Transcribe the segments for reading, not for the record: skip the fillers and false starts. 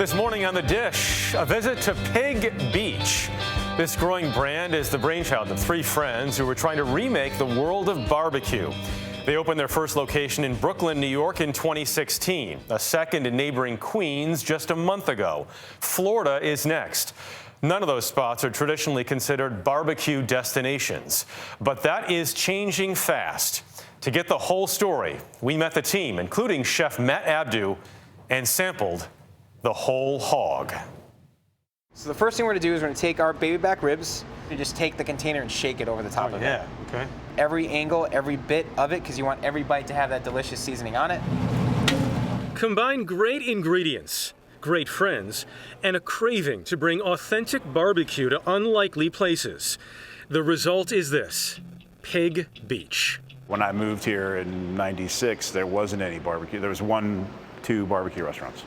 This morning on The Dish, a visit to Pig Beach. This growing brand is the brainchild of three friends who were trying to remake the world of barbecue. They opened their first location in Brooklyn, New York in 2016, a second in neighboring Queens just a month ago. Florida is next. None of those spots are traditionally considered barbecue destinations, but that is changing fast. To get the whole story, we met the team, including Chef Matt Abdu, and sampled the whole hog. So the first thing we're gonna do is we're gonna take our baby back ribs and just take the container and shake it over the top of it. Yeah, okay. Every angle, every bit of it, because you want every bite to have that delicious seasoning on it. Combine great ingredients, great friends, and a craving to bring authentic barbecue to unlikely places. The result is this: Pig Beach. When I moved here in '96, there wasn't any barbecue. There was two barbecue restaurants.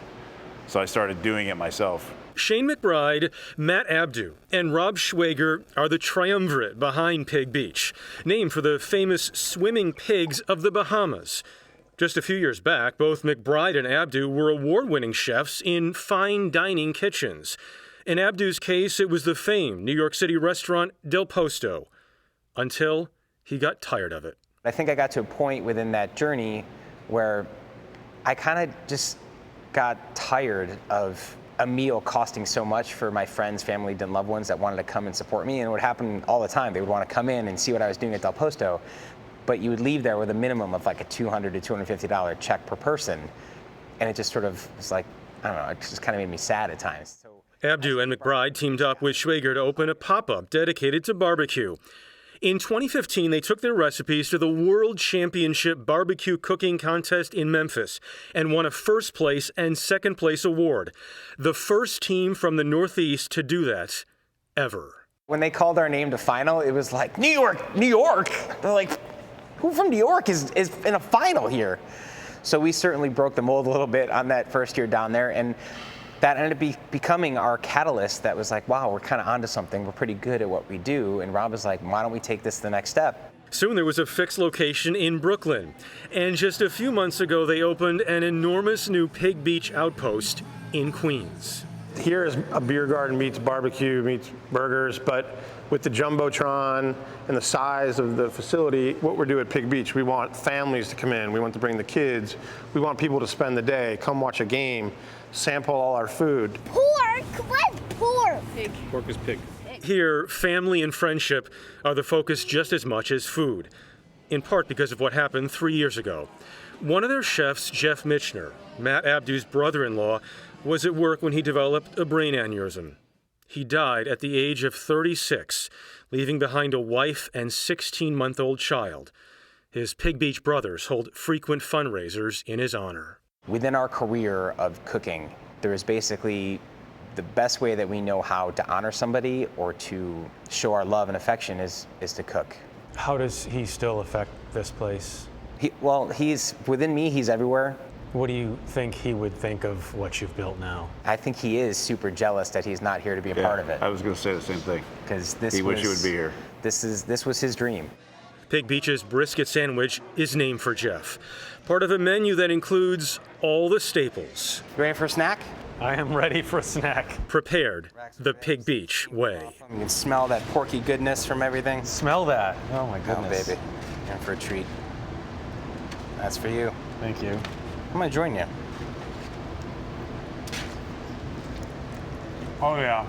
So I started doing it myself. Shane McBride, Matt Abdu, and Rob Schwager are the triumvirate behind Pig Beach, named for the famous swimming pigs of the Bahamas. Just a few years back, both McBride and Abdu were award-winning chefs in fine dining kitchens. In Abdu's case, it was the famed New York City restaurant Del Posto, until he got tired of it. I think I got to a point within that journey where I kind of just got tired of a meal costing so much for my friends, family, and loved ones that wanted to come and support me. And it would happen all the time. They would want to come in and see what I was doing at Del Posto, but you would leave there with a minimum of like a $200 to $250 check per person. And it just sort of was like, I don't know, it just kind of made me sad at times. So Abdu and McBride teamed up with Schwager to open a pop-up dedicated to barbecue. In 2015, they took their recipes to the World Championship Barbecue Cooking Contest in Memphis and won a first place and second place award. The first team from the Northeast to do that ever. when they called our name to final, it was like, New York, New York. They're like, who from New York is in a final here? So we certainly broke the mold a little bit on that first year down there, and that ended up becoming our catalyst that was like, wow, we're kind of onto something. We're pretty good at what we do. And Rob was like, why don't we take this to the next step? Soon there was a fixed location in Brooklyn. And just a few months ago, they opened an enormous new Pig Beach outpost in Queens. Here is a beer garden meets barbecue, meets burgers, but with the Jumbotron and the size of the facility, what we're doing at Pig Beach, we want families to come in. We want to bring the kids. We want people to spend the day, come watch a game, sample all our food. Pork? What's pork? Pig. Pork is pig. Here, family and friendship are the focus just as much as food, in part because of what happened 3 years ago. One of their chefs, Jeff Mitchner, Matt Abdu's brother-in-law, was at work when he developed a brain aneurysm. He died at the age of 36, leaving behind a wife and 16-month-old child. His Pig Beach brothers hold frequent fundraisers in his honor. Within our career of cooking, there is basically the best way that we know how to honor somebody or to show our love and affection is to cook. How does he still affect this place? He's within me, he's everywhere. What do you think he would think of what you've built now? I think he is super jealous that he's not here to be a part of it. I was going to say the same thing. Because he wish he would be here. This was his dream. Pig Beach's brisket sandwich is named for Jeff, part of a menu that includes all the staples. You ready for a snack? I am ready for a snack. Prepared the Pig Beach way. You can smell that porky goodness from everything. Smell that. Oh my goodness. Oh, baby. You're in for a treat. That's for you. Thank you. I'm gonna join you. Oh yeah.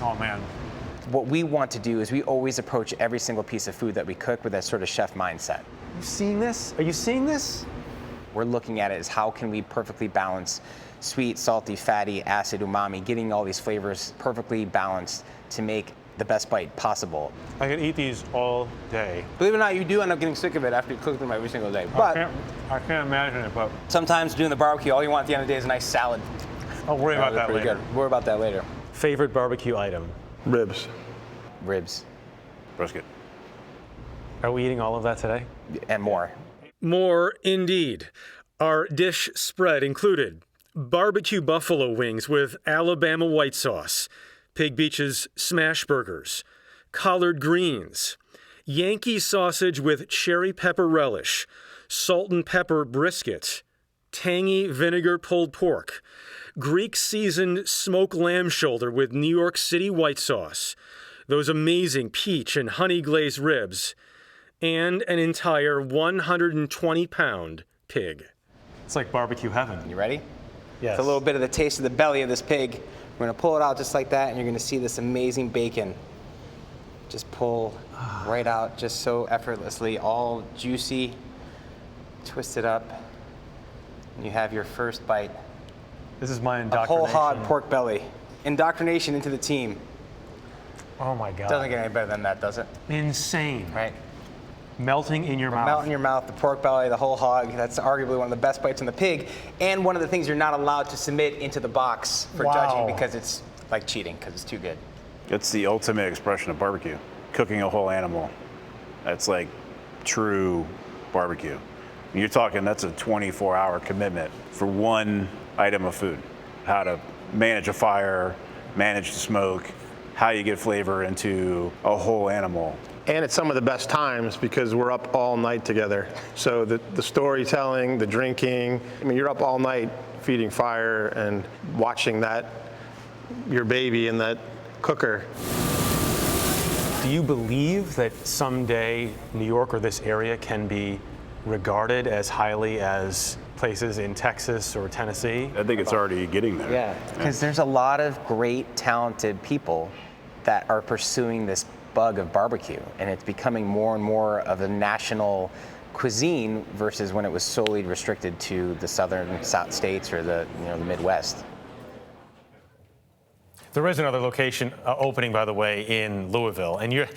Oh man. What we want to do is we always approach every single piece of food that we cook with that sort of chef mindset. You seeing this? Are you seeing this? We're looking at it as how can we perfectly balance sweet, salty, fatty, acid, umami, getting all these flavors perfectly balanced to make the best bite possible. I could eat these all day. Believe it or not, you do end up getting sick of it after you cook them every single day. But I can't imagine it, but sometimes doing the barbecue, all you want at the end of the day is a nice salad. I'll worry about that pretty later. Good. Worry about that later. Favorite barbecue item? Ribs. Ribs. Brisket. Are we eating all of that today? And more. More indeed. Our dish spread included barbecue buffalo wings with Alabama white sauce, Pig Beach's smash burgers, collard greens, Yankee sausage with cherry pepper relish, salt and pepper brisket, tangy vinegar pulled pork, Greek seasoned smoked lamb shoulder with New York City white sauce, those amazing peach and honey glazed ribs, and an entire 120-pound pig. It's like barbecue heaven. You ready? Yes. It's a little bit of the taste of the belly of this pig. We're gonna pull it out just like that, and you're gonna see this amazing bacon just pull right out, just so effortlessly, all juicy, twisted up. And you have your first bite. This is my A indoctrination. whole hog pork belly. Indoctrination into the team. Oh my God. Doesn't get any better than that, does it? Insane. Right? Melting in your mouth. Melt in your mouth, the pork belly, the whole hog. That's arguably one of the best bites on the pig, and one of the things you're not allowed to submit into the box for judging because it's like cheating, because it's too good. It's the ultimate expression of barbecue. Cooking a whole animal. That's like true barbecue. And you're talking, that's a 24-hour commitment for one item of food. How to manage a fire, manage the smoke, how you get flavor into a whole animal. And it's some of the best times because we're up all night together. So the storytelling, the drinking, I mean, you're up all night feeding fire and watching that, your baby in that cooker. Do you believe that someday New York or this area can be regarded as highly as places in Texas or Tennessee? I think it's already getting there. Yeah, because there's a lot of great, talented people that are pursuing this bug of barbecue, and it's becoming more and more of a national cuisine versus when it was solely restricted to the southern states or the Midwest. There is another location opening, by the way, in Louisville, and you're.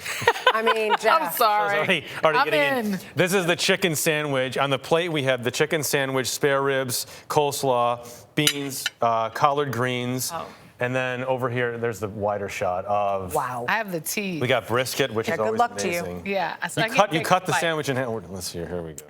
I mean, Jeff. I'm sorry. already getting in. This is the chicken sandwich. On the plate, we have the chicken sandwich, spare ribs, coleslaw, beans, collard greens, and then over here, there's the wider shot of. Wow. I have the tea. We got brisket, which is good always luck to you. amazing. Yeah. So You cut the sandwich in half. Let's see. Here we go.